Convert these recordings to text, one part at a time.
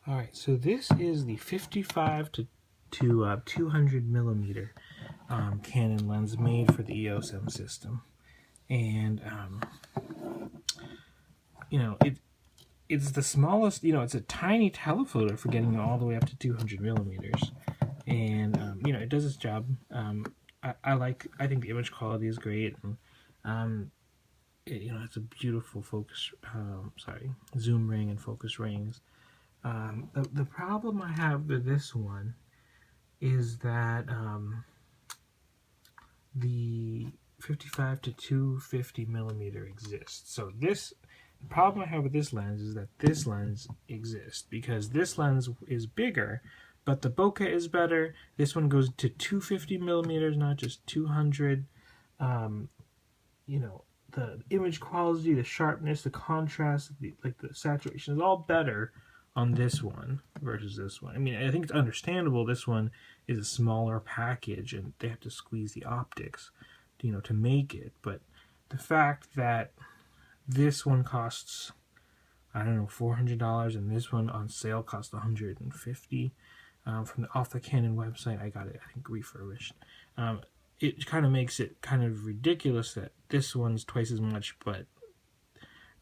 All right, so this is the 55 to 200 millimeter Canon lens made for the EOS-M system, and it's the smallest. It's a tiny telephoto for getting all the way up to 200 millimeters, and it does its job. I think the image quality is great, and it's a beautiful focus. Zoom ring and focus rings. The problem I have with this one is that the 55 to 250 millimeter exists. So the problem I have with this lens is that this lens exists because this lens is bigger, but the bokeh is better. This one goes to 250 millimeters, not just 200. The image quality, the sharpness, the contrast, the saturation is all better on this one versus this one. I mean, I think it's understandable this one is a smaller package and they have to squeeze the optics, to make it. But the fact that this one costs, I don't know, $400 and this one on sale costs $150 off the Canon website. I got it, I think, refurbished. It kind of makes it kind of ridiculous that this one's twice as much, but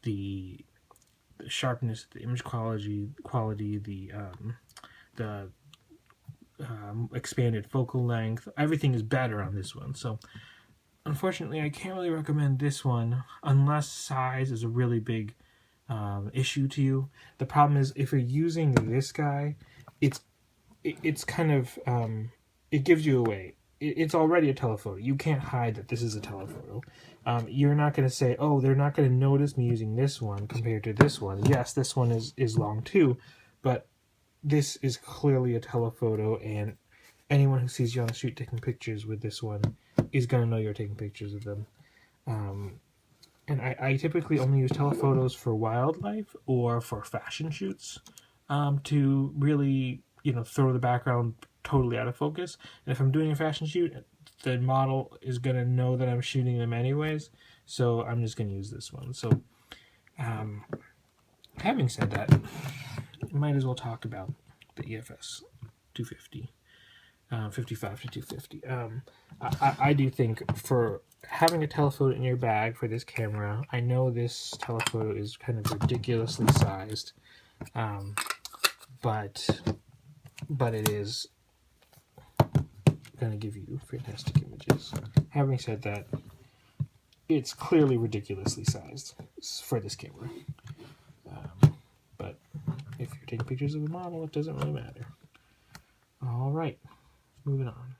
the sharpness, the image quality, the expanded focal length, everything is better on this one. So unfortunately, I can't really recommend this one unless size is a really big issue to you. The problem is if you're using this guy, it's kind of it gives you away. It's already a telephoto. You can't hide that this is a telephoto. You're not going to say, oh, they're not going to notice me using this one compared to this one. Yes, this one is long too, but this is clearly a telephoto, and anyone who sees you on the street taking pictures with this one is going to know you're taking pictures of them. And I typically only use telephotos for wildlife or for fashion shoots to really, throw the background totally out of focus. And if I'm doing a fashion shoot, the model is going to know that I'm shooting them anyways, so I'm just going to use this one. So having said that, might as well talk about the EOS 250, 55 to 250. I do think for having a telephoto in your bag for this camera, I know this telephoto is kind of ridiculously sized, but it is going to give you fantastic images. Having said that, it's clearly ridiculously sized for this camera. But if you're taking pictures of the model, it doesn't really matter. All right, moving on.